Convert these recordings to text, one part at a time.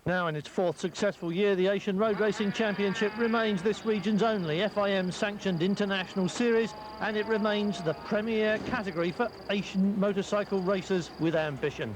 Now in its fourth successful year, the Asian Road Racing Championship remains this region's only FIM-sanctioned international series, and it remains the premier category for Asian motorcycle racers with ambition.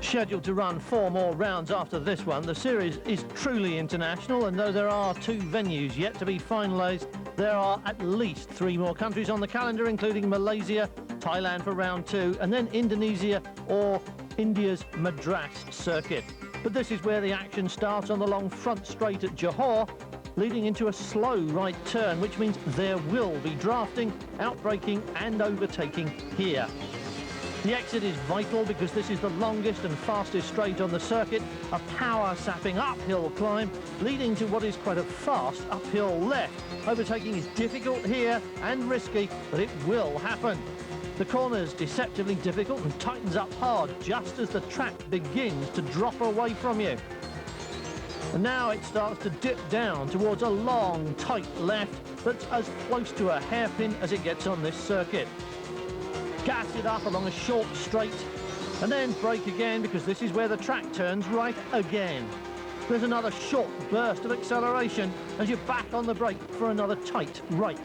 Scheduled to run 4 more rounds after this one, the series is truly international, and though there are 2 venues yet to be finalised, there are at least 3 more countries on the calendar, including Malaysia, Thailand for round 2, and then Indonesia or India's Madras circuit. But this is where the action starts on the long front straight at Johor, leading into a slow right turn, which means there will be drafting, outbraking and overtaking here. The exit is vital because this is the longest and fastest straight on the circuit, a power-sapping uphill climb leading to what is quite a fast uphill left. Overtaking is difficult here and risky, but it will happen. The corner's deceptively difficult and tightens up hard just as the track begins to drop away from you. And now it starts to dip down towards a long, tight left that's as close to a hairpin as it gets on this circuit. Gas it up along a short straight and then brake again, because this is where the track turns right again. There's another short burst of acceleration as you're back on the brake for another tight right.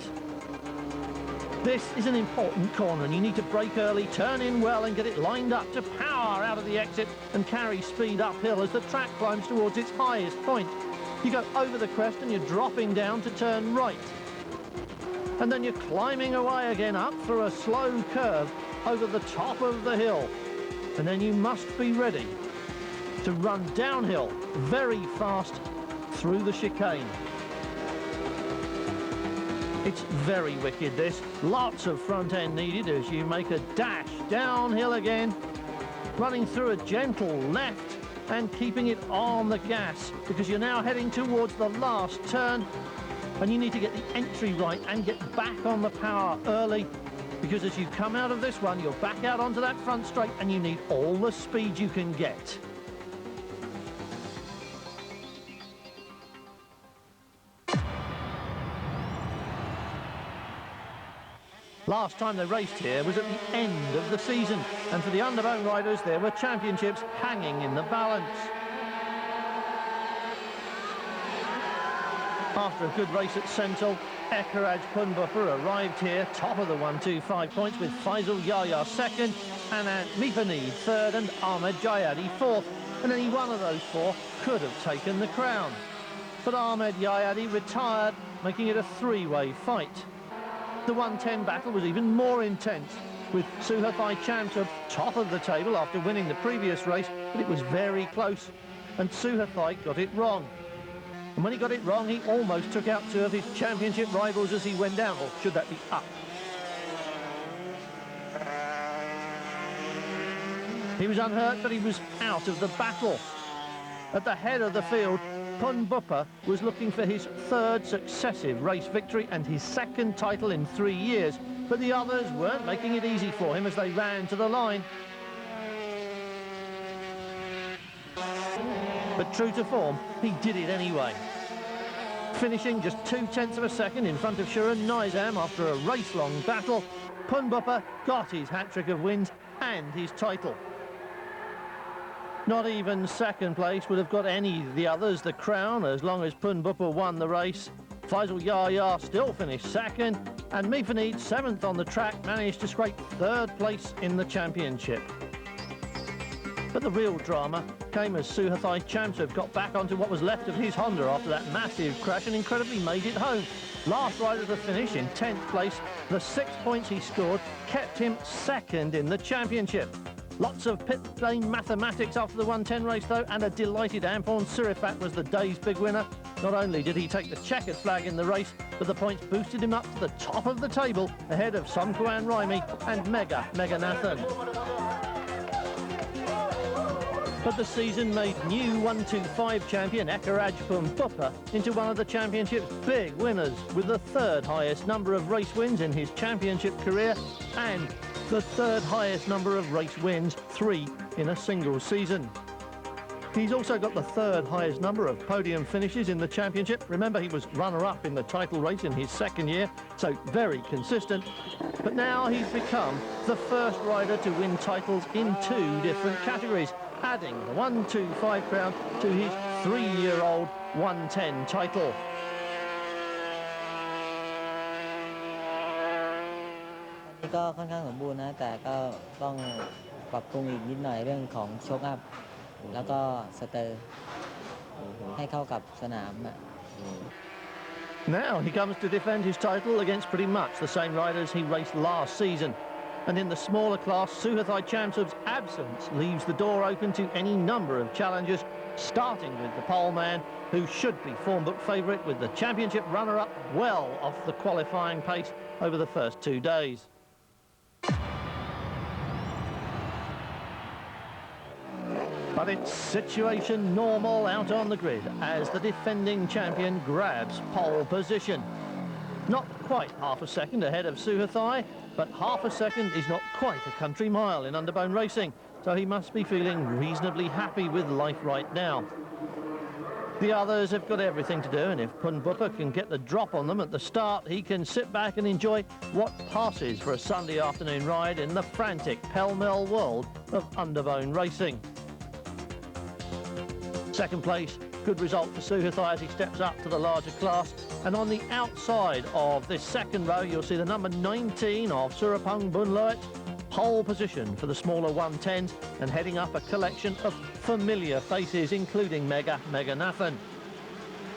This is an important corner and you need to brake early, turn in well and get it lined up to power out of the exit and carry speed uphill as the track climbs towards its highest point. You go over the crest and you're dropping down to turn right. And then you're climbing away again up through a slow curve over the top of the hill. And then you must be ready to run downhill very fast through the chicane. It's very wicked, this. Lots of front end needed as you make a dash downhill again, running through a gentle left and keeping it on the gas, because you're now heading towards the last turn. And you need to get the entry right and get back on the power early, because as you come out of this one, you're back out onto that front straight and you need all the speed you can get. Last time they raced here was at the end of the season, and for the Underbone riders there were championships hanging in the balance. After a good race at Sentul, Ekaraj Punbupper arrived here, top of the 125 points, with Faisal Yahya second, Anand Mipani third and Ahmed Jayadi fourth, and any one of those 4 could have taken the crown. But Ahmed Jayadi retired, making it a 3-way fight. The 110 battle was even more intense, with Suhathai Chamsub top of the table after winning the previous race, but it was very close, and Suhathai got it wrong. And when he got it wrong, he almost took out 2 of his championship rivals as he went down, or should that be up? He was unhurt, but he was out of the battle. At the head of the field, Punbupper was looking for his 3rd successive race victory and his 2nd title in 3 years, but the others weren't making it easy for him as they ran to the line. But true to form, he did it anyway. Finishing just 0.2 of a second in front of Shuran Nizam after a race-long battle, Punbupper got his hat-trick of wins and his title. Not even 2nd place would have got any of the others the crown as long as Punbupper won the race. Faisal Yahya still finished 2nd, and Mifanid, 7th on the track, managed to scrape 3rd place in the championship. But the real drama came as Suhathai Chamsub got back onto what was left of his Honda after that massive crash and incredibly made it home. Last rider to finish in 10th place, the 6 points he scored kept him 2nd in the championship. Lots of pit lane mathematics after the 110 race though, and a delighted Ampon Sirifat was the day's big winner. Not only did he take the checkered flag in the race, but the points boosted him up to the top of the table ahead of Somkuan Raimi and Mega Nathan. But the season made new 125 champion Ekaraj Pumbuppa into one of the championship's big winners, with the third highest number of race wins in his championship career and the third highest number of race wins, 3 in a single season. He's also got the third highest number of podium finishes in the championship. Remember, he was runner-up in the title race in his second year, so very consistent. But now he's become the first rider to win titles in 2 different categories, adding the 125 crown to his 3-year-old 110 title.ก็ค่อนข้างสมบูรณ์นะแต่ก็ต้องปรับปรุงอีกนิดหน่อยเรื่องของโชคอัพแล้วก็สเตอร์ให้เข้ากับสนาม Now he comes to defend his title against pretty much the same riders he raced last season. And in the smaller class, Suhathai Chamsub's absence leaves the door open to any number of challenges, starting with the pole man, who should be form book favourite, with the championship runner-up well off the qualifying pace over the first 2 days. But it's situation normal out on the grid as the defending champion grabs pole position. Not quite half a second ahead of Suhathai, but half a second is not quite a country mile in underbone racing, so he must be feeling reasonably happy with life right now. The others have got everything to do, and if Pumbuppa can get the drop on them at the start, he can sit back and enjoy what passes for a Sunday afternoon ride in the frantic pell-mell world of underbone racing. Second place, good result for Suhathai as he steps up to the larger class. And on the outside of this second row, you'll see the number 19 of Surapong Bunloet, pole position for the smaller 110s, and heading up a collection of familiar faces, including Meganathan.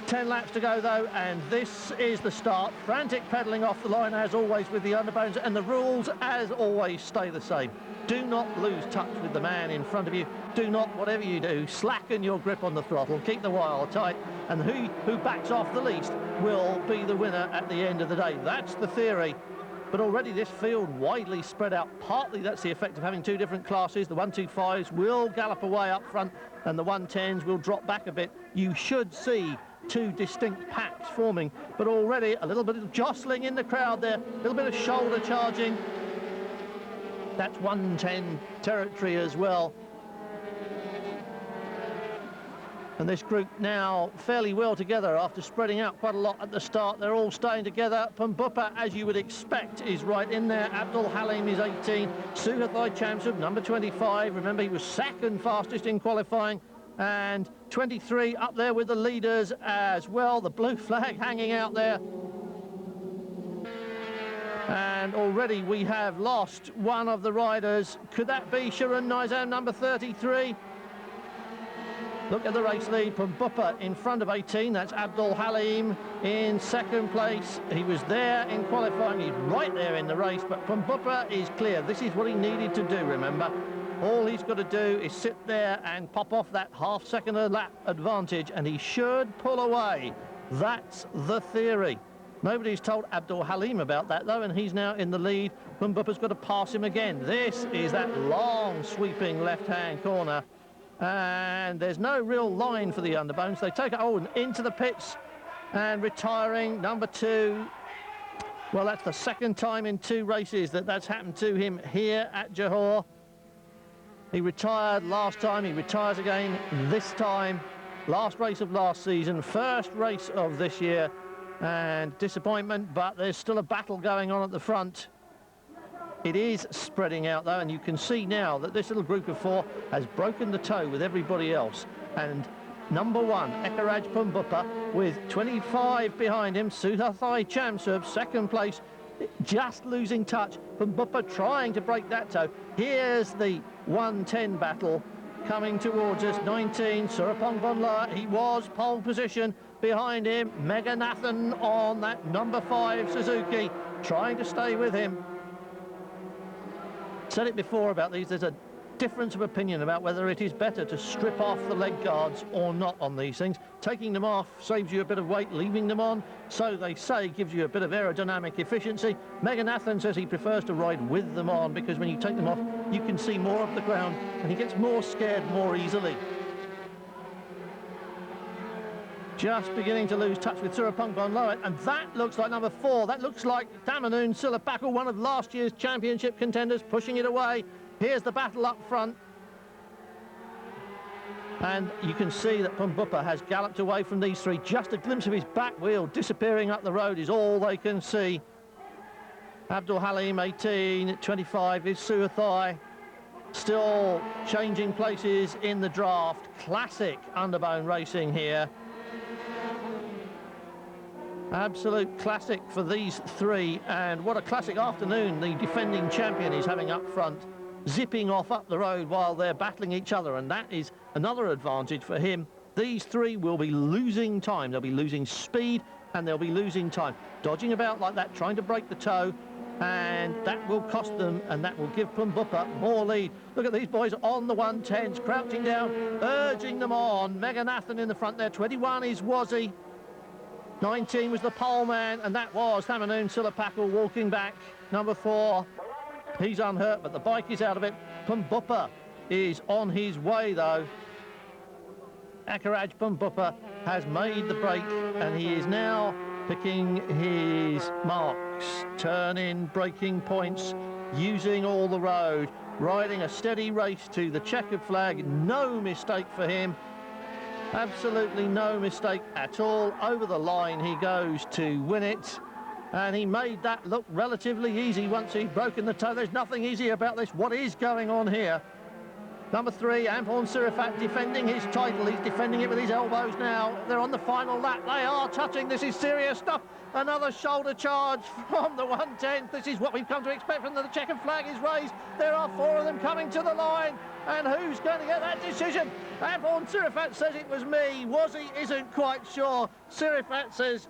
10 laps to go though, and this is the start. Frantic pedalling off the line as always with the underbones, and the rules as always stay the same. Do not lose touch with the man in front of you. Do not, whatever you do, slacken your grip on the throttle. Keep the wire tight, and who backs off the least will be the winner at the end of the day. That's the theory. But already this field widely spread out. Partly that's the effect of having 2 different classes. The 125s will gallop away up front, and the 110s will drop back a bit. You should see 2 distinct packs forming, but already a little bit of jostling in the crowd there, a little bit of shoulder charging. That's 110 territory as well. And this group now fairly well together after spreading out quite a lot at the start. They're all staying together. Pumbuppa, as you would expect, is right in there. Abdul Halim is 18. Suhathai Chamsub, number 25. Remember, he was second fastest in qualifying. And 23 up there with the leaders as well. The blue flag hanging out there. And already we have lost one of the riders. Could that be Sharon Nizam, number 33? Look at the race lead. Pumbuppa in front of 18. That's Abdul Halim in second place. He was there in qualifying. He's right there in the race, but Pumbuppa is clear. This is what he needed to do, remember. All he's got to do is sit there and pop off that half-second a lap advantage, and he should pull away. That's the theory. Nobody's told Abdul Halim about that, though, and he's now in the lead. Pumbuppa's got to pass him again. This is that long, sweeping left-hand corner. And there's no real line for the underbones. They take it into the pits and retiring, number 2. Well, that's the second time in 2 races that's happened to him here at Johor. He retired last time, he retires again this time. Last race of last season, first race of this year, and disappointment, but there's still a battle going on at the front. It is spreading out though, and you can see now that this little group of 4 has broken the toe with everybody else. And number 1, Ekaraj Pumbuppa, with 25 behind him. Suhathai Chamsub, second place, just losing touch. Pumbuppa trying to break that toe. Here's the 110 battle coming towards us. 19, Surapong Bonla, he was pole position. Behind him, Meganathan on that number 5 Suzuki, trying to stay with him. Said it before about these, there's a difference of opinion about whether it is better to strip off the leg guards or not on these things. Taking them off saves you a bit of weight, leaving them on, so they say, gives you a bit of aerodynamic efficiency. Meganathan says he prefers to ride with them on because when you take them off, you can see more of the ground and he gets more scared more easily. Just beginning to lose touch with Surapong Bonloet, and that looks like number 4. That looks like Tamanun Silapakul, one of last year's championship contenders, pushing it away. Here's the battle up front. And you can see that Pumbupa has galloped away from these three. Just a glimpse of his back wheel disappearing up the road is all they can see. Abdul Halim, 18, 25 is Suathai. Still changing places in the draft. Classic underbone racing here. Absolute classic for these three, and what a classic afternoon the defending champion is having up front, zipping off up the road while they're battling each other, and that is another advantage for him. These three will be losing time. They'll be losing speed and they'll be losing time, dodging about like that, trying to break the toe, and that will cost them, and that will give Pumbupa more lead. Look at these boys on the 110s, crouching down, urging them on. Meganathan in the front there. 21 is Wazzy. 19 was the pole man, and that was Tamanun Silapakul walking back. Number 4, he's unhurt, but the bike is out of it. Pumbupa is on his way, though. Akaraj Pumbupa has made the break, and he is now picking his marks, turning, braking points, using all the road, riding a steady race to the checkered flag. No mistake for him. Absolutely no mistake at all. Over the line he goes to win it, and he made that look relatively easy once he'd broken the toe. There's nothing easy about this. What is going on here? Number 3, Ampon Sirifat, defending his title. He's defending it with his elbows now. They're on the final lap. They are touching. This is serious stuff. Another shoulder charge from the 110th. This is what we've come to expect from them. The checkered flag is raised. There are 4 of them coming to the line. And who's going to get that decision? Ampon Sirifat says it was me. Wazzy isn't quite sure. Sirifat says,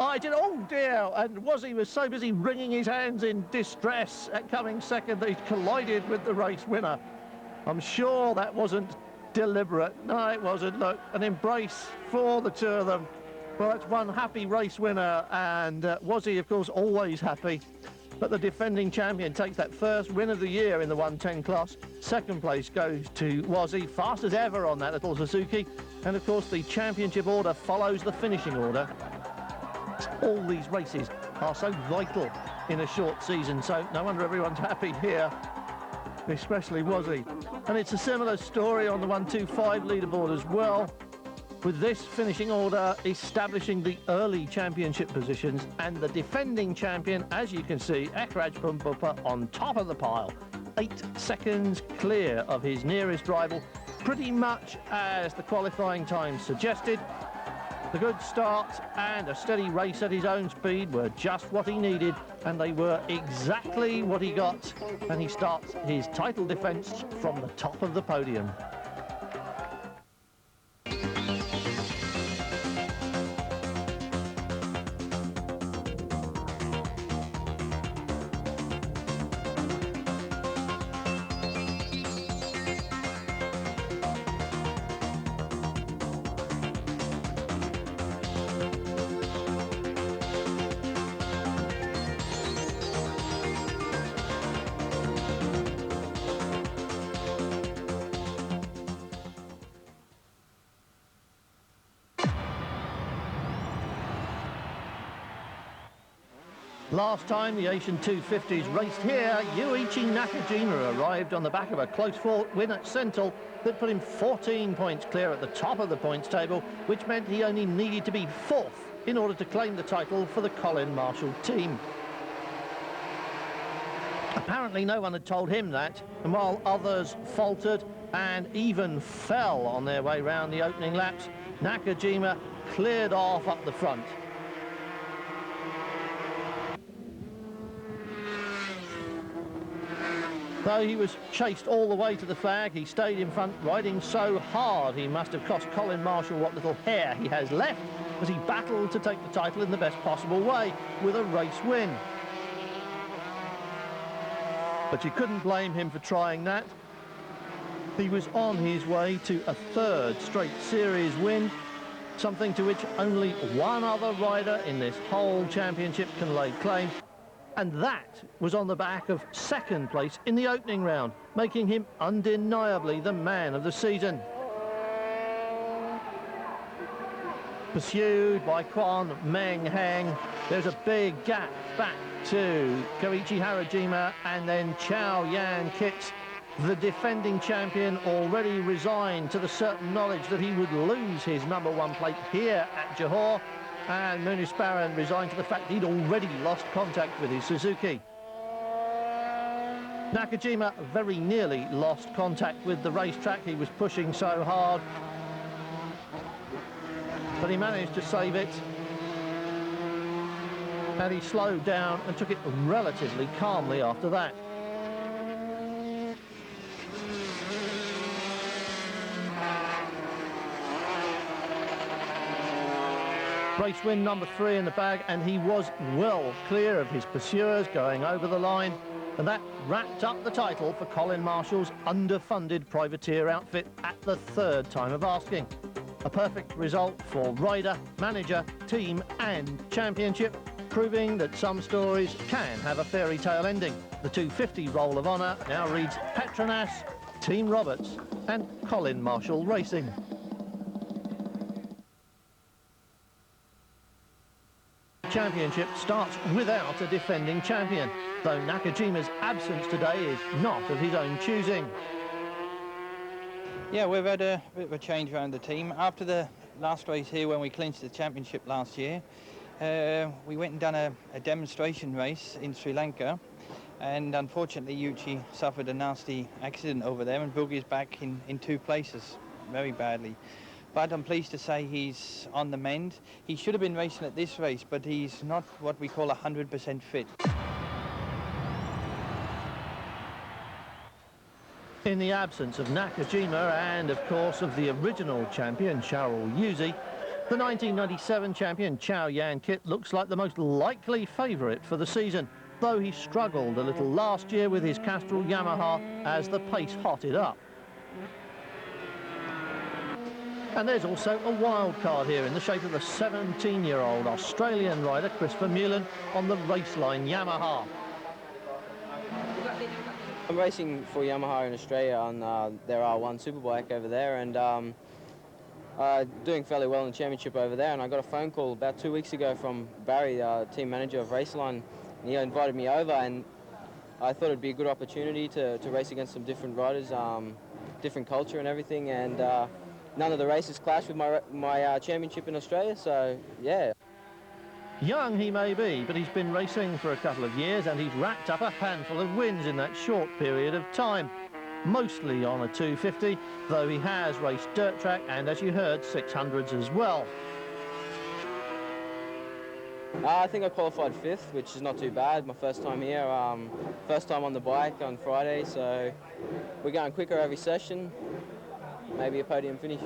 I did. Oh dear. And Wazzy was so busy wringing his hands in distress at coming second that he collided with the race winner. I'm sure that wasn't deliberate. No, it wasn't. Look, an embrace for the two of them. Well, that's one happy race winner, and Wazzy, of course, always happy. But the defending champion takes that first win of the year in the 110 class. Second place goes to Wazzy, fast as ever on that little Suzuki. And, of course, the championship order follows the finishing order. All these races are so vital in a short season, so no wonder everyone's happy here, especially Wazzy. And it's a similar story on the 125 leaderboard as well, with this finishing order establishing the early championship positions, and the defending champion, as you can see, Akaraj Pumbupa, on top of the pile, 8 seconds clear of his nearest rival, pretty much as the qualifying time suggested. The good start and a steady race at his own speed were just what he needed, and they were exactly what he got, and he starts his title defence from the top of the podium. Last time the Asian 250s raced here, Yuichi Nakajima arrived on the back of a close-fought win at Sentul that put him 14 points clear at the top of the points table, which meant he only needed to be 4th in order to claim the title for the Colin Marshall team. Apparently no one had told him that, and while others faltered and even fell on their way round the opening laps, Nakajima cleared off up the front. Though he was chased all the way to the flag, he stayed in front, riding so hard he must have cost Colin Marshall what little hair he has left as he battled to take the title in the best possible way, with a race win. But you couldn't blame him for trying that. He was on his way to a third straight series win, something to which only one other rider in this whole championship can lay claim. And that was on the back of second place in the opening round, making him undeniably the man of the season. Pursued by Kwon Meng Heng, there's a big gap back to Koichi Harajima and then Chow Yan Kit. The defending champion already resigned to the certain knowledge that he would lose his #1 plate here at Johor, and Munis Baran resigned to the fact he'd already lost contact with his Suzuki. Nakajima very nearly lost contact with the racetrack. He was pushing so hard, but he managed to save it, and he slowed down and took it relatively calmly after that. Race win #3 in the bag, and he was well clear of his pursuers going over the line, and that wrapped up the title for Colin Marshall's underfunded privateer outfit at the third time of asking. A perfect result for rider, manager, team and championship, proving that some stories can have a fairy tale ending. The 250 Roll of Honour now reads Petronas, Team Roberts and Colin Marshall Racing. Championship starts without a defending champion, though Nakajima's absence today is not of his own choosing. Yeah, we've had a bit of a change around the team. After the last race here, when we clinched the championship last year, we went and done a demonstration race in Sri Lanka, and unfortunately Yuichi suffered a nasty accident over there and broke his back in 2 places very badly. But I'm pleased to say he's on the mend. He should have been racing at this race, but he's not what we call 100% fit. In the absence of Nakajima and, of course, of the original champion, Charles Yuzi, the 1997 champion, Chow Yan Kit, looks like the most likely favourite for the season, though he struggled a little last year with his Castrol Yamaha as the pace hotted up. And there's also a wild card here in the shape of the 17-year-old Australian rider, Christopher Mullen, on the Raceline Yamaha. I'm racing for Yamaha in Australia on their R1 Superbike over there, and doing fairly well in the championship over there. And I got a phone call about 2 weeks ago from Barry, team manager of Raceline, and he invited me over, and I thought it'd be a good opportunity to race against some different riders, different culture and everything, and none of the races clash with my championship in Australia, so yeah. Young he may be, but he's been racing for a couple of years and he's racked up a handful of wins in that short period of time. Mostly on a 250, though he has raced dirt track and, as you heard, 600s as well. I think I qualified 5th, which is not too bad. My first time here, first time on the bike on Friday, so we're going quicker every session. Maybe a podium finish.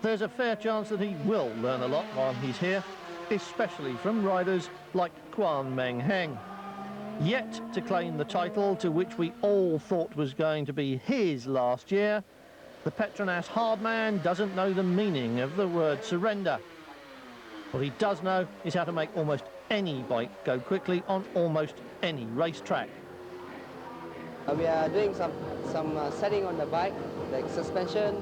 There's a fair chance that he will learn a lot while he's here, especially from riders like Kwon Meng Heng. Yet to claim the title to which we all thought was going to be his last year, the Petronas hardman doesn't know the meaning of the word surrender. What he does know is how to make almost any bike go quickly on almost any racetrack. We are doing some setting on the bike, like suspension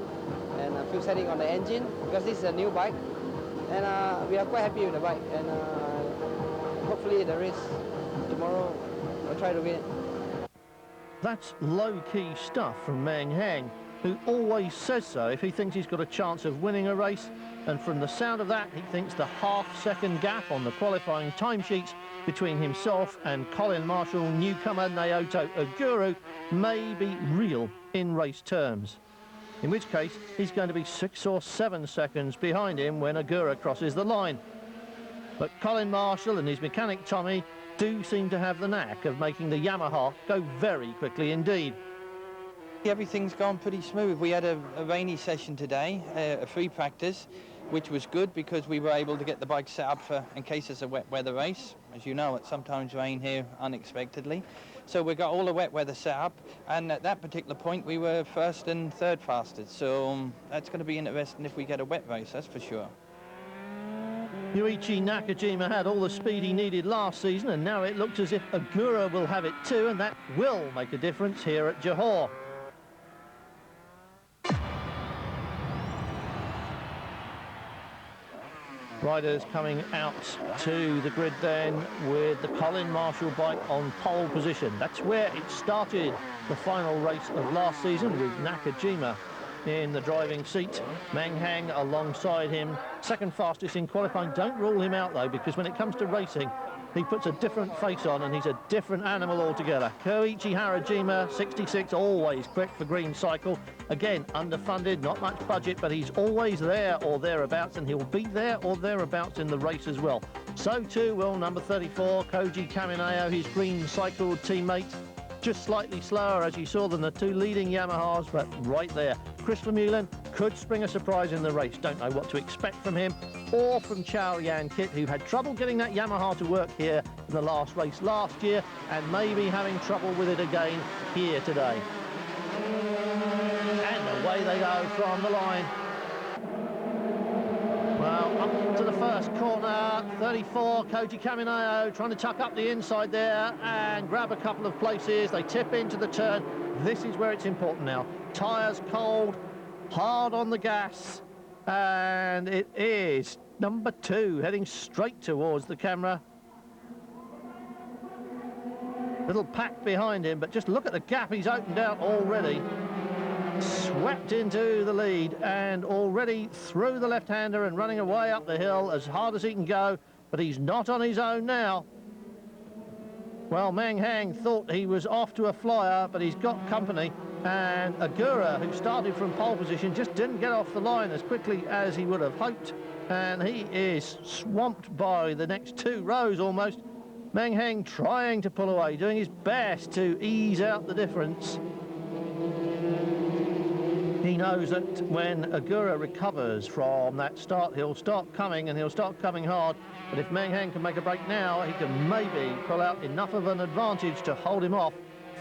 and a few setting on the engine, because this is a new bike, and we are quite happy with the bike, and hopefully the race tomorrow we'll try to win it. That's low-key stuff from Meng Heng, who always says so if he thinks he's got a chance of winning a race, and from the sound of that he thinks the half-second gap on the qualifying timesheets between himself and Colin Marshall newcomer Naoto Ogura may be real in race terms, in which case he's going to be 6 or 7 seconds behind him when Ogura crosses the line. But Colin Marshall and his mechanic Tommy do seem to have the knack of making the Yamaha go very quickly indeed. Everything's gone pretty smooth. We had a rainy session today, a free practice, which was good because we were able to get the bike set up for in case it's a wet weather race. As you know, it sometimes rain here unexpectedly. So we got all the wet weather set up, and at that particular point we were first and third fastest. So that's going to be interesting if we get a wet race, that's for sure. Yuichi Nakajima had all the speed he needed last season, and now it looks as if Agura will have it too, and that will make a difference here at Johor. Riders coming out to the grid then with the Colin Marshall bike on pole position. That's where it started, the final race of last season, with Nakajima in the driving seat. Meng Hang alongside him, second fastest in qualifying. Don't rule him out though, because when it comes to racing, he puts a different face on and he's a different animal altogether. Koichi Harajima, 66, always quick for green cycle. Again, underfunded, not much budget, but he's always there or thereabouts, and he'll be there or thereabouts in the race as well. So too will number 34, Koji Kamineo, his green cycle teammate. Just slightly slower, as you saw, than the two leading Yamahas, but right there. Chris Vermeulen could spring a surprise in the race. Don't know what to expect from him or from Chow Yan Kit, who had trouble getting that Yamaha to work here in the last race last year and maybe having trouble with it again here today. And away they go from the line. Well, up to the first corner, 34, Koji Kamineo trying to tuck up the inside there and grab a couple of places. They tip into the turn. This is where it's important now. Tyres cold, hard on the gas, and it is number 2 heading straight towards the camera. Little pack behind him, but just look at the gap he's opened out already. Swept into the lead and already through the left-hander and running away up the hill as hard as he can go, but he's not on his own now. Well, Meng Hang thought he was off to a flyer, but he's got company, and Agura, who started from pole position, just didn't get off the line as quickly as he would have hoped, and he is swamped by the next 2 rows almost. Meng Hang trying to pull away, doing his best to ease out the difference. He knows that when Agura recovers from that start, he'll start coming, and he'll start coming hard. But if Meng Hang can make a break now, he can maybe pull out enough of an advantage to hold him off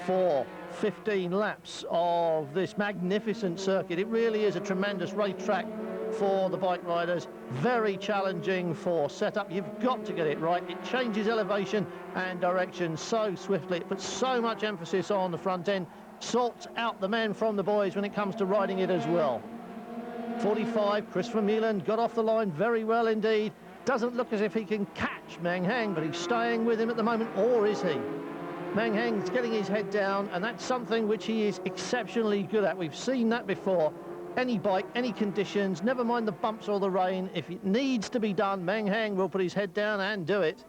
for 15 laps of this magnificent circuit. It really is a tremendous racetrack for the bike riders. Very challenging for setup. You've got to get it right. It changes elevation and direction so swiftly. It puts so much emphasis on the front end. Sorts out the men from the boys when it comes to riding it as well. 45, Chris Vermeulen got off the line very well indeed. Doesn't look as if he can catch Meng Hang, but he's staying with him at the moment, or is he? Meng Hang's getting his head down, and that's something which he is exceptionally good at. We've seen that before. Any bike, any conditions, never mind the bumps or the rain. If it needs to be done, Meng Hang will put his head down and do it.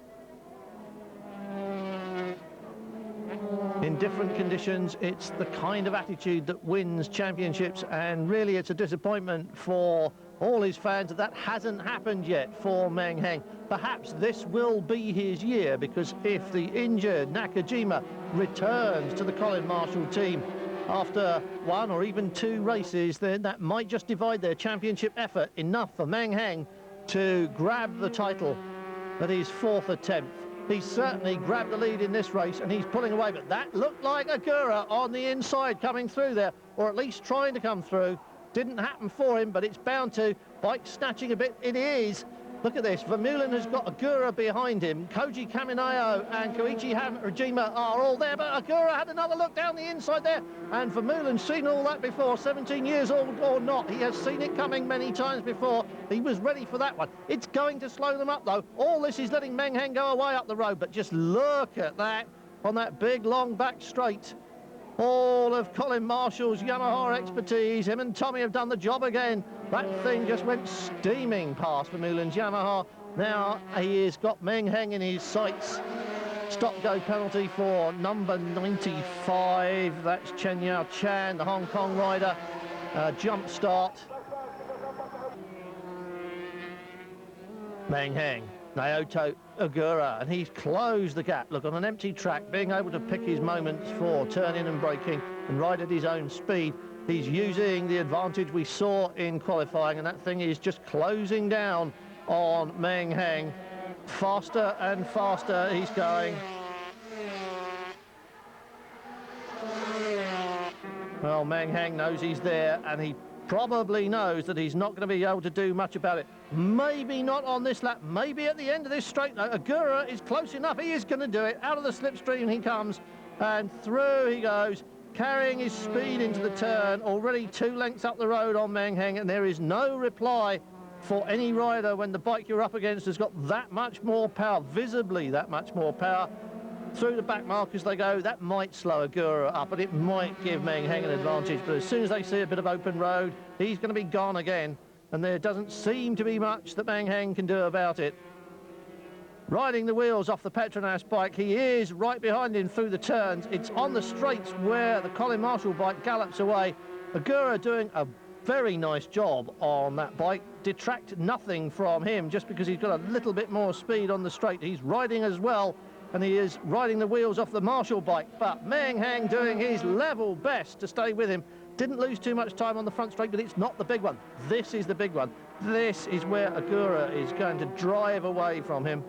In different conditions, it's the kind of attitude that wins championships, and really it's a disappointment for all his fans that that hasn't happened yet for Meng Hang. Perhaps this will be his year, because if the injured Nakajima returns to the Colin Marshall team after 1 or even 2 races, then that might just divide their championship effort enough for Meng Hang to grab the title at his 4th attempt. He's certainly grabbed the lead in this race, and he's pulling away, but that looked like Agura on the inside coming through there, or at least trying to come through. Didn't happen for him, but it's bound to. Bike snatching a bit, it is. Look at this, Vermeulen has got Agura behind him. Koji Kamineo and Koichi Harajima are all there, but Agura had another look down the inside there, and Vermeulen's seen all that before, 17 years old or not. He has seen it coming many times before. He was ready for that one. It's going to slow them up, though. All this is letting Meng Hang go away up the road, but just look at that on that big, long back straight. All of Colin Marshall's Yamaha expertise. Him and Tommy have done the job again. That thing just went steaming past Vermeulen's Yamaha. Now he has got Meng Hang in his sights. Stop-go penalty for number 95. That's Chen Yao Chan, the Hong Kong rider. Jump start. Meng Hang, Naoto Agura, and he's closed the gap. Look, on an empty track, being able to pick his moments for turning and braking and ride at his own speed. He's using the advantage we saw in qualifying, and that thing is just closing down on Meng Hang. Faster and faster he's going. Well, Meng Hang knows he's there, and he probably knows that he's not going to be able to do much about it. Maybe not on this lap, maybe at the end of this straight. No, Agura is close enough. He is going to do it. Out of the slipstream he comes, and through he goes, carrying his speed into the turn. Already 2 lengths up the road on Meng Hang, and there is no reply for any rider when the bike you're up against has got that much more power, visibly that much more power. Through the back markers they go. That might slow Agura up, and it might give Meng Hang an advantage, but as soon as they see a bit of open road, he's going to be gone again, and there doesn't seem to be much that Meng Hang can do about it. Riding the wheels off the Petronas bike, he is right behind him through the turns. It's on the straights where the Colin Marshall bike gallops away. Agura doing a very nice job on that bike. Detract nothing from him just because he's got a little bit more speed on the straight. He's riding as well, and he is riding the wheels off the Marshall bike, but Meng Hang doing his level best to stay with him. Didn't lose too much time on the front straight, but it's not the big one. This is the big one. This is where Agura is going to drive away from him.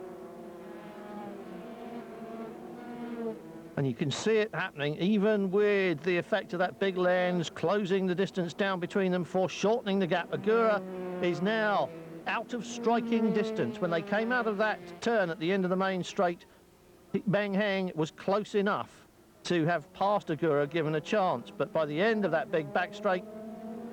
And you can see it happening, even with the effect of that big lens closing the distance down between them, foreshortening the gap. Agura is now out of striking distance. When they came out of that turn at the end of the main straight, Meng Hang was close enough to have passed Agura, given a chance, but by the end of that big back straight,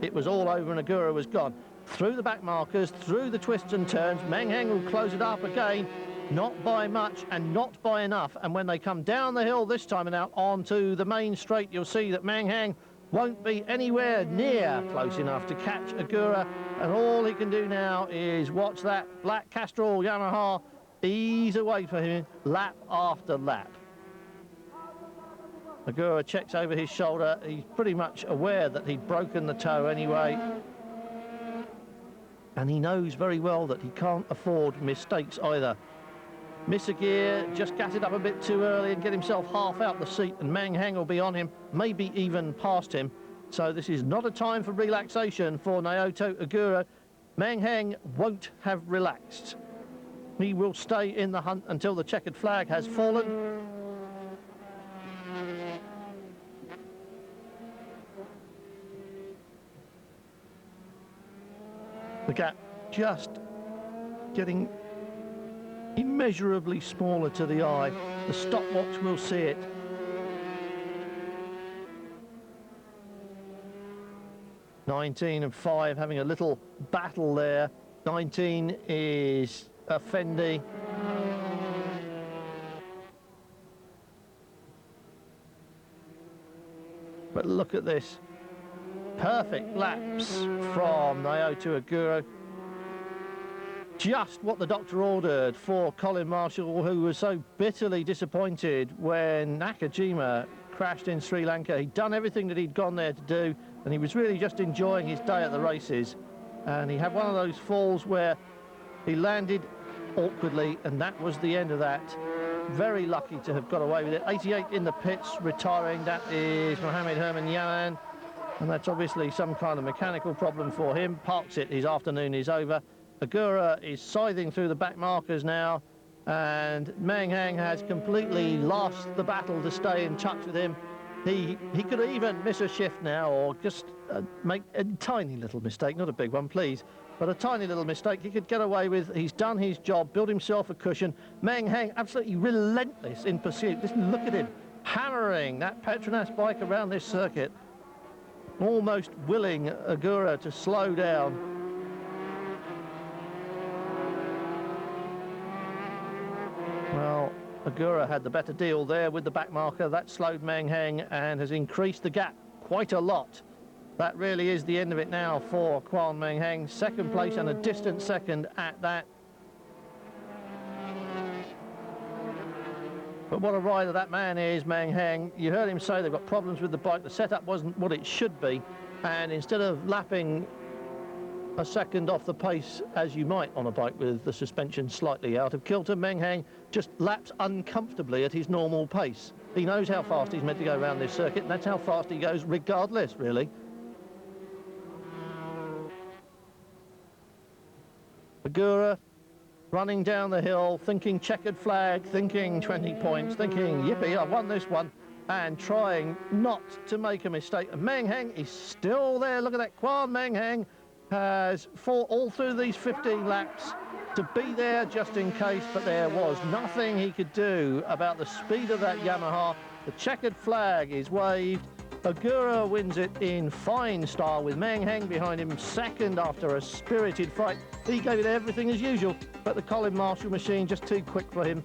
it was all over and Agura was gone. Through the back markers, through the twists and turns, Meng Hang will close it up again, not by much and not by enough, and when they come down the hill this time and out onto the main straight, you'll see that Meng Hang won't be anywhere near close enough to catch Agura, and all he can do now is watch that black Castrol Yamaha ease away for him lap after lap. Agura checks over his shoulder. He's pretty much aware that he'd broken the toe anyway, and he knows very well that he can't afford mistakes either. Miss a gear, just gatted up a bit too early and get himself half out the seat, and Meng Hang will be on him, maybe even past him. So this is not a time for relaxation for Naoto Agura. Meng Hang won't have relaxed. He will stay in the hunt until the checkered flag has fallen. The gap just getting immeasurably smaller to the eye. The stopwatch will see it. (19 and 5) having a little battle there. 19 is Effendi. But look at this. Perfect laps from Naoto Agura. Just what the doctor ordered for Colin Marshall, who was so bitterly disappointed when Nakajima crashed in Sri Lanka. He'd done everything that he'd gone there to do, and he was really just enjoying his day at the races. And he had one of those falls where he landed awkwardly, and that was the end of that. Very lucky to have got away with it. 88 in the pits, retiring. That is Mohamed Herman Yanan, and that's obviously some kind of mechanical problem for him. Parks it, his afternoon is over. Agura is scything through the back markers now, and Meng Hang has completely lost the battle to stay in touch with him. He could even miss a shift now, or just make a tiny little mistake, not a big one, please, but a tiny little mistake he could get away with. He's done his job, built himself a cushion. Meng Hang absolutely relentless in pursuit. Listen, look at him, hammering that Petronas bike around this circuit, almost willing Agura to slow down. Well, Agura had the better deal there with the back marker. That slowed Meng Hang and has increased the gap quite a lot. That really is the end of it now for Kwan Meng Hang. Second place and a distant second at that. But what a rider that man is, Meng Hang. You heard him say they've got problems with the bike. The setup wasn't what it should be. And instead of lapping a second off the pace as you might on a bike with the suspension slightly out of kilter, Meng Hang just laps uncomfortably at his normal pace. He knows how fast he's meant to go around this circuit, and that's how fast he goes regardless, really. Agura running down the hill, thinking checkered flag, thinking 20 points, thinking, yippee, I've won this one. and trying not to make a mistake. And Meng Heng is still there. Look at that. Quan Meng Heng has fought all through these 15 laps to be there just in case, but there was nothing he could do about the speed of that Yamaha. The checkered flag is waved. Agura wins it in fine style with Meng Heng behind him second after a spirited fight. He gave it everything as usual, but the Colin Marshall machine just too quick for him.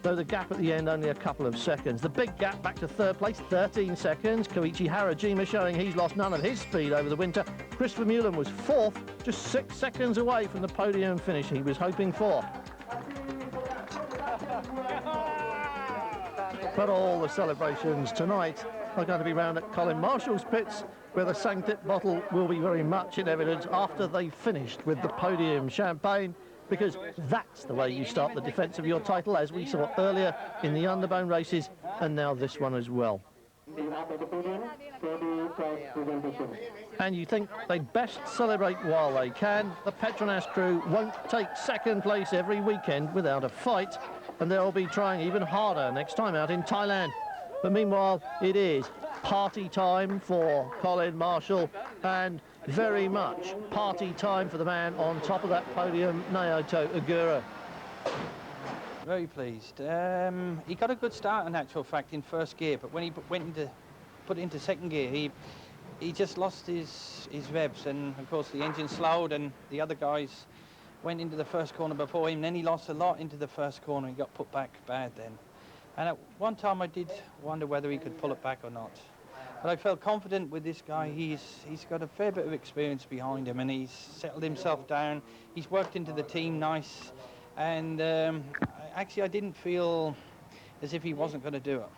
Though the gap at the end only a couple of seconds. The big gap back to third place, 13 seconds. Koichi Harajima showing he's lost none of his speed over the winter. Christopher Mullen was fourth, just 6 seconds away from the podium finish he was hoping for. But all the celebrations tonight are going to be round at Colin Marshall's pits, where the Sangtip bottle will be very much in evidence after they've finished with the podium champagne, because that's the way you start the defence of your title, as we saw earlier in the Underbone races, and now this one as well. And you think they'd best celebrate while they can. The Petronas crew won't take second place every weekend without a fight, and they'll be trying even harder next time out in Thailand. But meanwhile, it is party time for Colin Marshall, and very much party time for the man on top of that podium, Naoto Agura. Very pleased. He got a good start in actual fact in first gear, but when he put it into second gear, he just lost his revs, and of course the engine slowed and the other guys went into the first corner before him. Then he lost a lot into the first corner. He got put back bad then. And at one time I did wonder whether he could pull it back or not. But I felt confident with this guy. He's got a fair bit of experience behind him, and he's settled himself down. He's worked into the team nice, and actually I didn't feel as if he wasn't going to do it.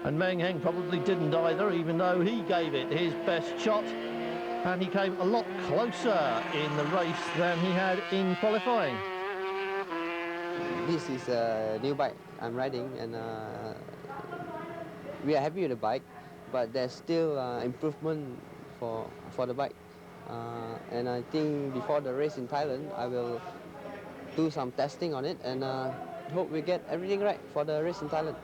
And Meng Heng probably didn't either, even though he gave it his best shot, and he came a lot closer in the race than he had in qualifying. This is a new bike I'm riding, and we are happy with the bike, but there's still improvement for the bike. And I think before the race in Thailand, I will do some testing on it, and hope we get everything right for the race in Thailand.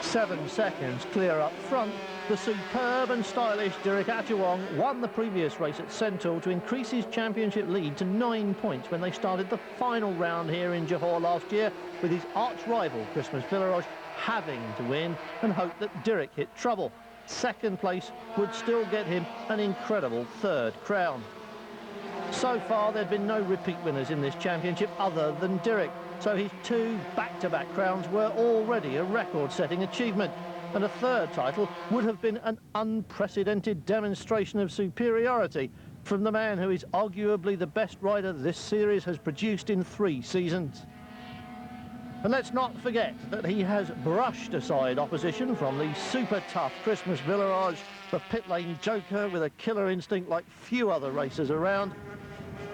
Seven seconds clear up front. The superb and stylish Dirk Atjewong won the previous race at Sentul to increase his championship lead to 9 points when they started the final round here in Johor last year, with his arch-rival Christmas Villaroj having to win and hope that Dirk hit trouble. Second place would still get him an incredible third crown. So far, there have been no repeat winners in this championship other than Dirk, so his 2 back-to-back crowns were already a record-setting achievement, and a third title would have been an unprecedented demonstration of superiority from the man who is arguably the best rider this series has produced in 3 seasons. And let's not forget that he has brushed aside opposition from the super-tough Christmas Villaroj, the pit lane joker with a killer instinct like few other racers around,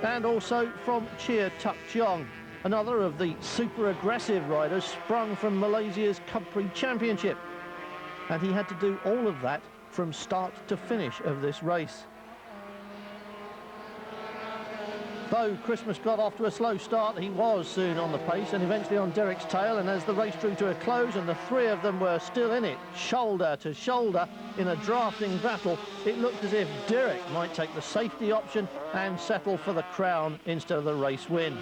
and also from Chia Tuk Cheong, another of the super-aggressive riders sprung from Malaysia's Capri Championship. And he had to do all of that from start to finish of this race. Though Christmas got off to a slow start, he was soon on the pace and eventually on Derek's tail, and as the race drew to a close and the 3 of them were still in it, shoulder to shoulder in a drafting battle, it looked as if Derek might take the safety option and settle for the crown instead of the race win.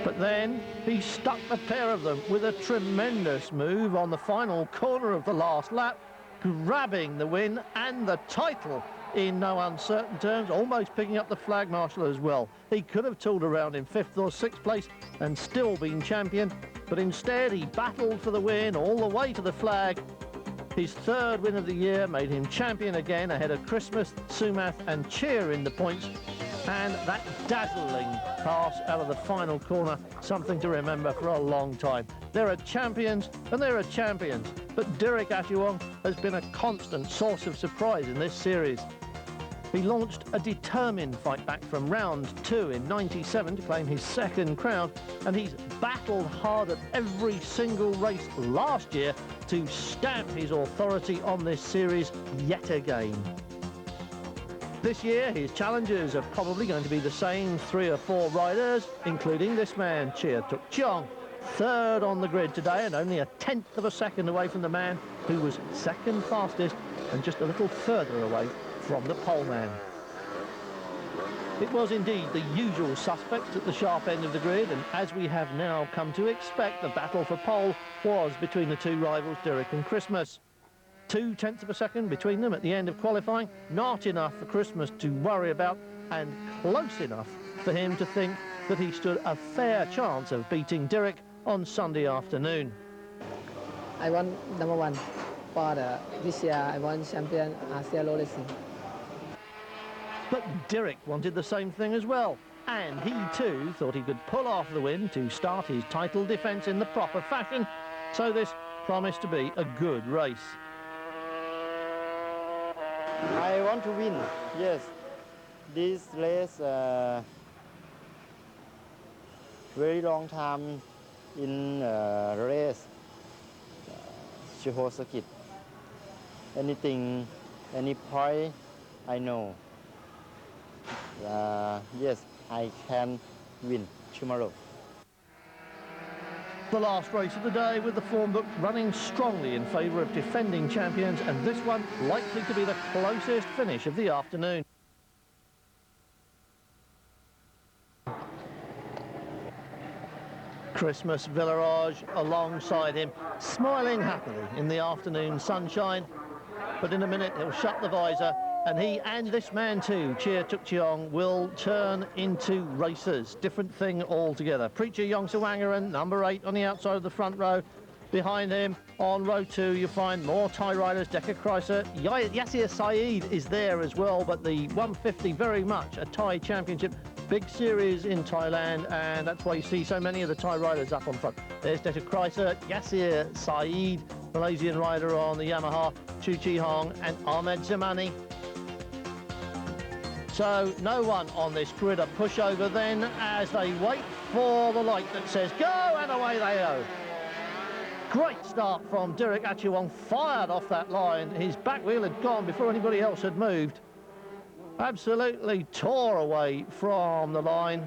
But then he stuck the pair of them with a tremendous move on the final corner of the last lap, grabbing the win and the title in no uncertain terms, almost picking up the flag marshal as well. He could have tooled around in 5th or 6th place and still been champion, but instead he battled for the win all the way to the flag His third win of the year made him champion again ahead of Christmas, Sumath and Cheer in the points. And that dazzling pass out of the final corner, something to remember for a long time. There are champions and there are champions, but Derek Achuong has been a constant source of surprise in this series. He launched a determined fight back from round 2 in '97 to claim his second crown, and he's battled hard at every single race last year to stamp his authority on this series yet again. This year, his challengers are probably going to be the same 3 or 4 riders, including this man, Chia Tuk Cheong, third on the grid today and only a 1/10 of a second away from the man who was second fastest and just a little further away from the pole man. It was indeed the usual suspects at the sharp end of the grid, and as we have now come to expect, the battle for pole was between the 2 rivals, Derek and Christmas. 2/10 of a second between them at the end of qualifying, not enough for Christmas to worry about, and close enough for him to think that he stood a fair chance of beating Derek on Sunday afternoon. I won number 1 for this year. I won champion Asia Road Racing. But Derek wanted the same thing as well, and he too thought he could pull off the win to start his title defence in the proper fashion, so this promised to be a good race. I want to win, yes. This race, very long time in race, Chiho circuit. Anything, any point, I know. Yes, I can win tomorrow. The last race of the day with the form book running strongly in favour of defending champions, and this one likely to be the closest finish of the afternoon. Christmas Villarage alongside him, smiling happily in the afternoon sunshine, but in a minute he'll shut the visor, and he and this man too, Chia Tuk Cheong, will turn into racers. Different thing altogether. Preacher Yongsawangaran, number 8 on the outside of the front row. Behind him on row 2 you find more Thai riders. Decker Chrysler, Yasir Saeed is there as well, but the 150 very much a Thai championship. Big series in Thailand, and that's why you see so many of the Thai riders up on front. There's Decker Chrysler, Yasir Saeed, Malaysian rider on the Yamaha, Chu Chi Hong and Ahmed Zamani. So no one on this grid. A pushover then as they wait for the light that says go, and away they go. Great start from Derek Achuong, fired off that line. His back wheel had gone before anybody else had moved. Absolutely tore away from the line.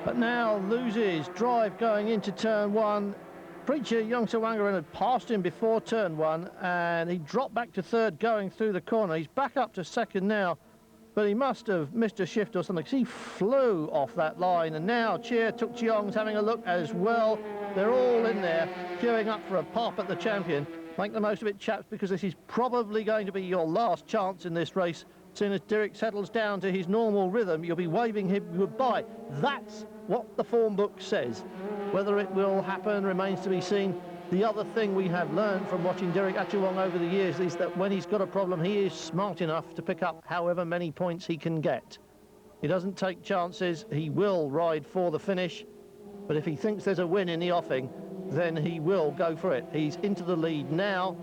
But now loses drive going into turn 1. Preacher Yongsawangaran had passed him before turn 1, and he dropped back to third going through the corner. He's back up to second now, but he must have missed a shift or something, because he flew off that line. And now Chia Tuk Cheong's having a look as well. They're all in there, queuing up for a pop at the champion. Make the most of it, chaps, because this is probably going to be your last chance in this race. As soon as Derek settles down to his normal rhythm, you'll be waving him goodbye. That's what the form book says. Whether it will happen remains to be seen. The other thing we have learned from watching Derek Achuong over the years is that when he's got a problem, he is smart enough to pick up however many points he can get. He doesn't take chances. He will ride for the finish, but if he thinks there's a win in the offing, then he will go for it. He's into the lead now.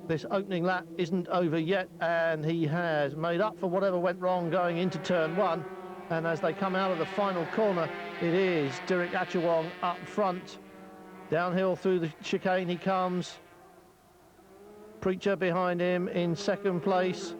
This opening lap isn't over yet, and he has made up for whatever went wrong going into turn 1. And as they come out of the final corner, it is Derek Achuong up front. Downhill through the chicane he comes. Preacher behind him in second place.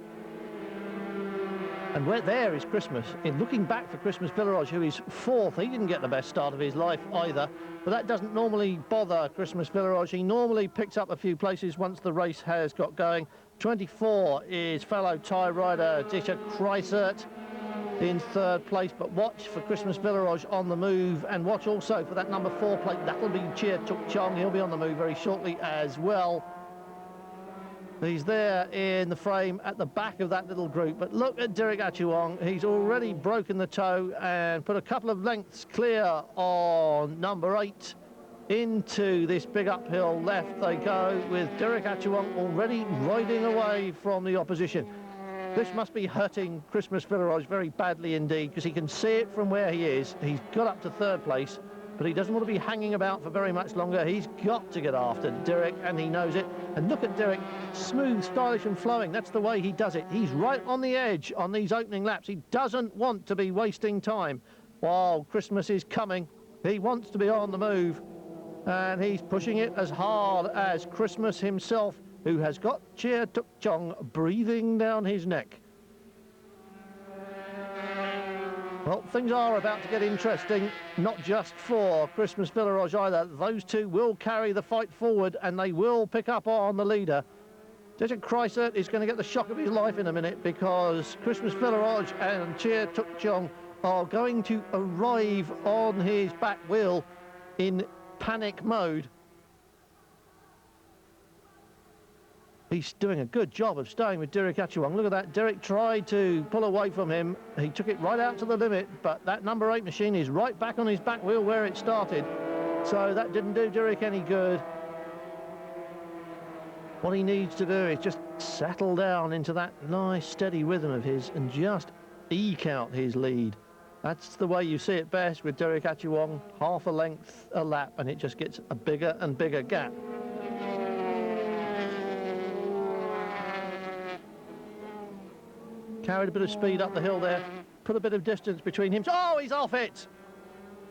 And there is Christmas. In looking back for Christmas Villarage, who is 4th, he didn't get the best start of his life either, but that doesn't normally bother Christmas Villarage. He normally picks up a few places once the race has got going. 24 is fellow Thai rider Decker Chrysler in third place, but watch for Christmas Villarage on the move, and watch also for that number 4 plate. That'll be Chia Tuk Cheong. He'll be on the move very shortly as well. He's there in the frame at the back of that little group, but look at Derek Achuong. He's already broken the toe and put a couple of lengths clear on number 8. into this big uphill left they go, with Derek Achuang already riding away from the opposition. This must be hurting Christmas Villaroj very badly indeed, because he can see it from where he is. He's got up to third place, but he doesn't want to be hanging about for very much longer. He's got to get after Derek, and he knows it. And look at Derek, smooth, stylish and flowing. That's the way he does it. He's right on the edge on these opening laps. He doesn't want to be wasting time while Christmas is coming. He wants to be on the move, and he's pushing it as hard as Christmas himself, who has got Chia Tuk Chong breathing down his neck. Well, things are about to get interesting, not just for Christmas Villaroj either. Those two will carry the fight forward, and they will pick up on the leader. Dejit Kreisert is going to get the shock of his life in a minute, because Christmas Villaroj and Chia Tuk Chong are going to arrive on his back wheel in panic mode. He's doing a good job of staying with Derek Achuang. Look at that. Derek tried to pull away from him. He took it right out to the limit, but that number 8 machine is right back on his back wheel where it started. So that didn't do Derek any good. What he needs to do is just settle down into that nice steady rhythm of his and just eke out his lead. That's the way you see it best with Derek Achuang. Half a length a lap, and it just gets a bigger and bigger gap. Carried a bit of speed up the hill there, put a bit of distance between him. Oh, he's off it!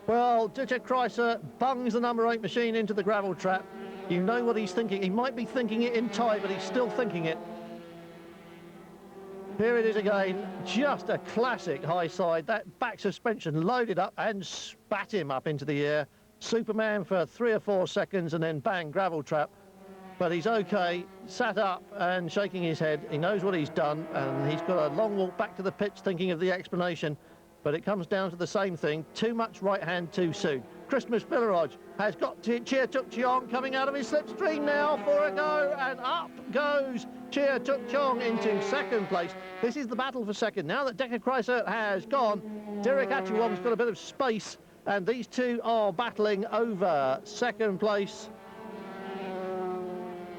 Well, Dejit Kreisert bungs the number 8 machine into the gravel trap. You know what he's thinking. He might be thinking it in Thai, but he's still thinking it. Here it is again, just a classic high side. That back suspension loaded up and spat him up into the air. Superman for 3 or 4 seconds, and then bang, gravel trap. But he's okay, sat up and shaking his head. He knows what he's done, and he's got a long walk back to the pits thinking of the explanation. But it comes down to the same thing, too much right hand too soon. Christmas Villaroj has got Chia Tuk Chong coming out of his slipstream now for a go, and up goes Chia Tuk Chong into second place. This is the battle for second. Now that Dejit Kreisert has gone, Derek Achuang's got a bit of space, and these two are battling over second place.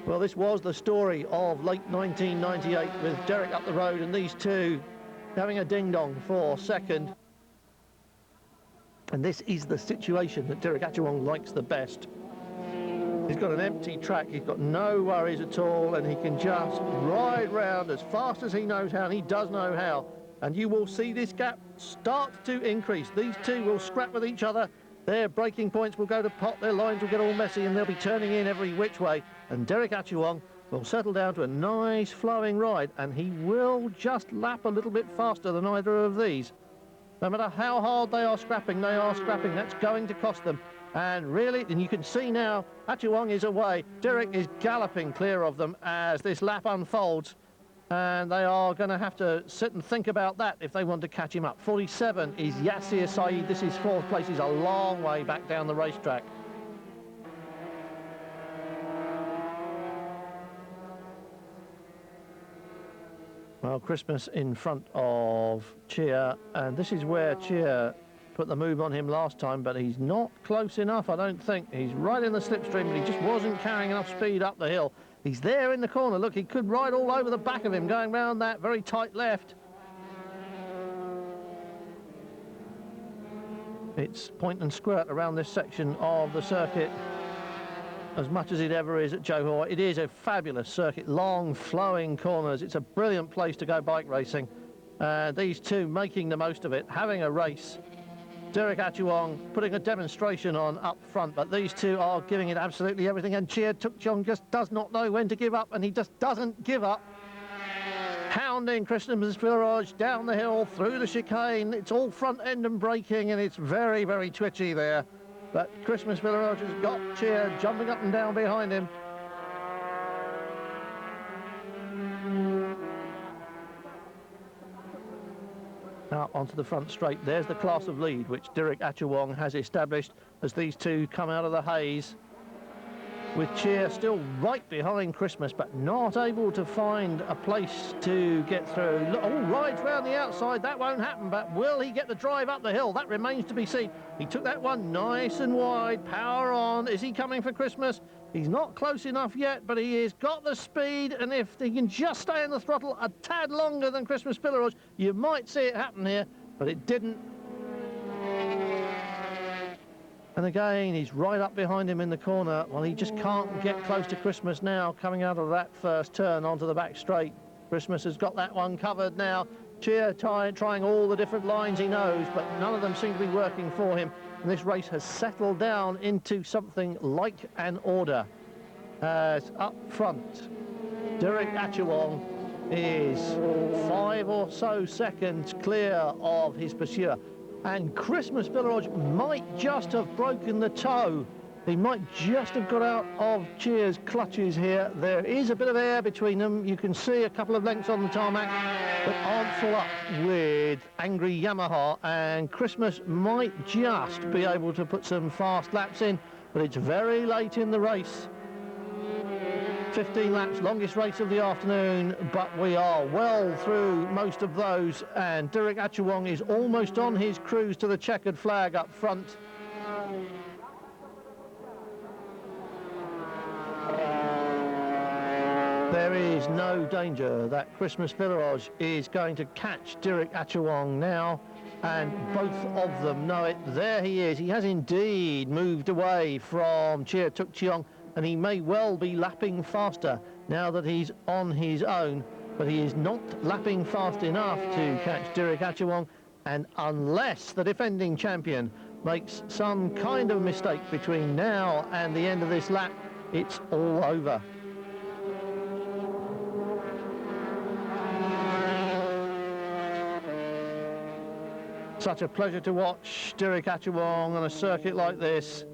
Well, this was the story of late 1998 with Derek up the road and these two having a ding-dong for second. And this is the situation that Derek Achuang likes the best. He's got an empty track, he's got no worries at all, and he can just ride round as fast as he knows how, and he does know how. And you will see this gap start to increase. These two will scrap with each other. Their braking points will go to pot, their lines will get all messy, and they'll be turning in every which way. And Derek Achuang will settle down to a nice flowing ride, and he will just lap a little bit faster than either of these. No matter how hard they are scrapping, that's going to cost them. And really, and you can see now, Achuang is away. Derek is galloping clear of them as this lap unfolds. And they are going to have to sit and think about that if they want to catch him up. 47 is Yassir Saeed. This is 4th place. He's a long way back down the racetrack. Well, Christmas in front of Chia, and this is where Chia put the move on him last time, but he's not close enough, I don't think. He's right in the slipstream, but he just wasn't carrying enough speed up the hill. He's there in the corner. Look, he could ride all over the back of him, going round that very tight left. It's point and squirt around this section of the circuit, as much as it ever is at Johor. It is a fabulous circuit, long, flowing corners. It's a brilliant place to go bike racing. These two making the most of it, having a race. Derek Achuang putting a demonstration on up front, but these two are giving it absolutely everything, and Chia Tuk Chong just does not know when to give up, and he just doesn't give up. Hounding Christmas Villaroj down the hill, through the chicane. It's all front end and braking, and it's very, very twitchy there. But Christmas Villaroj has got Chia jumping up and down behind him. Now onto the front straight. There's the class of lead which Derek Achuang has established as these two come out of the haze. with Cheer still right behind Christmas, but not able to find a place to get through. Oh, rides round the outside, that won't happen, but will he get the drive up the hill? That remains to be seen. He took that one nice and wide, power on. Is he coming for Christmas? He's not close enough yet, but he has got the speed, and if he can just stay on the throttle a tad longer than Christmas Pillarage, you might see it happen here, but it didn't. And again, he's right up behind him in the corner. Well, he just can't get close to Christmas now, coming out of that first turn onto the back straight. Christmas has got that one covered now. Cheer trying all the different lines he knows, but none of them seem to be working for him. And this race has settled down into something like an order. As up front, Derek Atchewong is 5 or so seconds clear of his pursuer. And Christmas Pillarage might just have broken the toe. He might just have got out of Cheer's clutches here. There is a bit of air between them. You can see a couple of lengths on the tarmac, but aren't full up with Angry Yamaha. And Christmas might just be able to put some fast laps in, but it's very late in the race. 15 laps, longest race of the afternoon, but we are well through most of those, and Derek Atchewong is almost on his cruise to the checkered flag up front. There is no danger that Christmas Pillarage is going to catch Derek Atchewong now, and both of them know it. There he is. He has indeed moved away from Cheer Tuk Cheong, and he may well be lapping faster now that he's on his own, but he is not lapping fast enough to catch Derek Atchewong, and unless the defending champion makes some kind of mistake between now and the end of this lap, it's all over. Such a pleasure to watch Derek Atchewong on a circuit like this.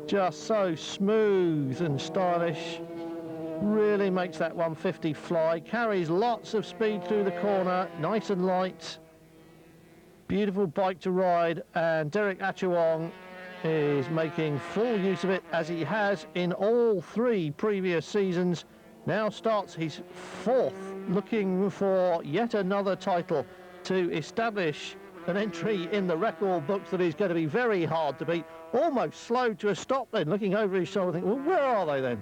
Just so smooth and stylish. Really makes that 150 fly. Carries lots of speed through the corner. Nice and light. Beautiful bike to ride. And Derek Atchewong is making full use of it, as he has in all 3 previous seasons. Now starts his 4th, looking for yet another title to establish an entry in the record books that is going to be very hard to beat. Almost slowed to a stop then, looking over his shoulder, thinking, well, where are they then?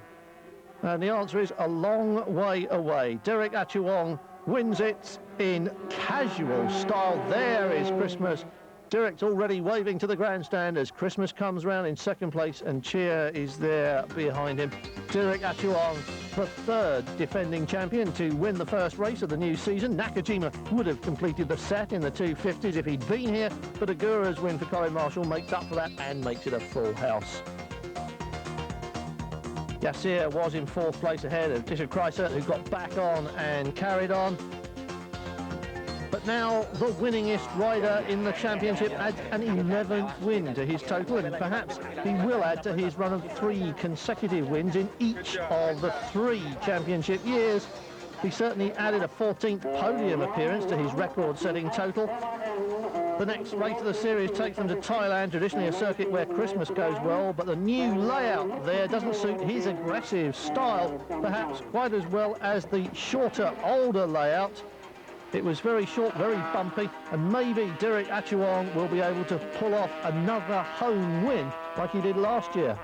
And the answer is a long way away. Derek Atchewong wins it in casual style. There is Christmas. Derek's already waving to the grandstand as Christmas comes round in 2nd place, and Cheer is there behind him. Derek Atchewong, the 3rd defending champion to win the first race of the new season. Nakajima would have completed the set in the 250s if he'd been here, but Agura's win for Colin Marshall makes up for that and makes it a full house. Yassir was in 4th place ahead of Tisha Chrysler, who got back on and carried on. But now the winningest rider in the championship adds an 11th win to his total, and perhaps he will add to his run of 3 consecutive wins in each of the 3 championship years. He certainly added a 14th podium appearance to his record-setting total. The next race of the series takes them to Thailand, traditionally a circuit where Christmas goes well, but the new layout there doesn't suit his aggressive style, perhaps quite as well as the shorter, older layout. It was very short, very bumpy, and maybe Derek Atchewong will be able to pull off another home win like he did last year.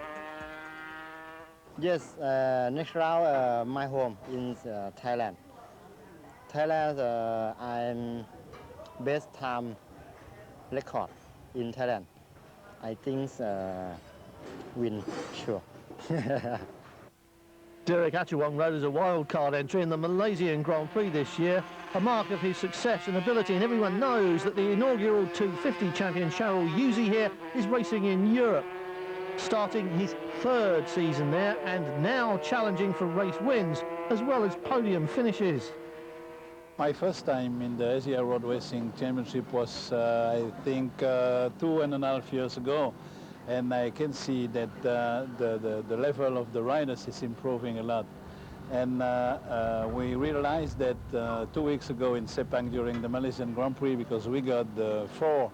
Yes, next round, my home in Thailand. Thailand, I'm best time record in Thailand. I think win, sure. Derek Atchewong rode as a wildcard entry in the Malaysian Grand Prix this year, a mark of his success and ability, and everyone knows that the inaugural 250 champion Cheryl Yuzi here is racing in Europe, starting his 3rd season there and now challenging for race wins as well as podium finishes. My first time in the Asia Road Racing Championship was, I think, 2.5 years ago. And I can see that the level of the riders is improving a lot. And we realized that 2 weeks ago in Sepang during the Malaysian Grand Prix, because we got the 4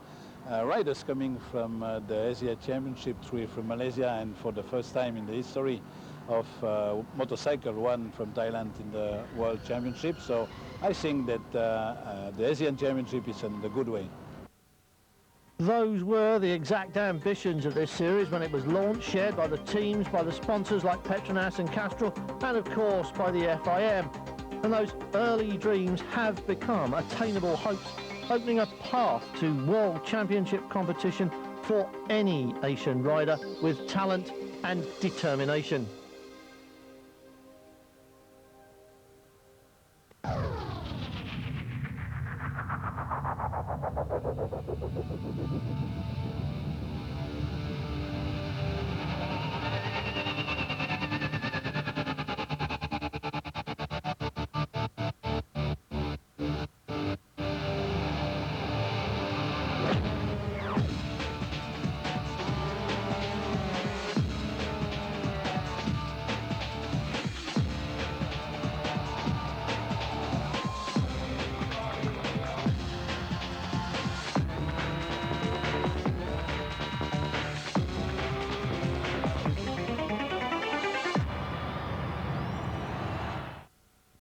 riders coming from the Asia Championship, 3 from Malaysia, and for the first time in the history of motorcycle, 1 from Thailand in the World Championship. So I think that the Asian Championship is in the good way. Those were the exact ambitions of this series when it was launched, shared by the teams, by the sponsors like Petronas and Castrol, and of course by the FIM. And those early dreams have become attainable hopes, opening a path to World Championship competition for any Asian rider with talent and determination.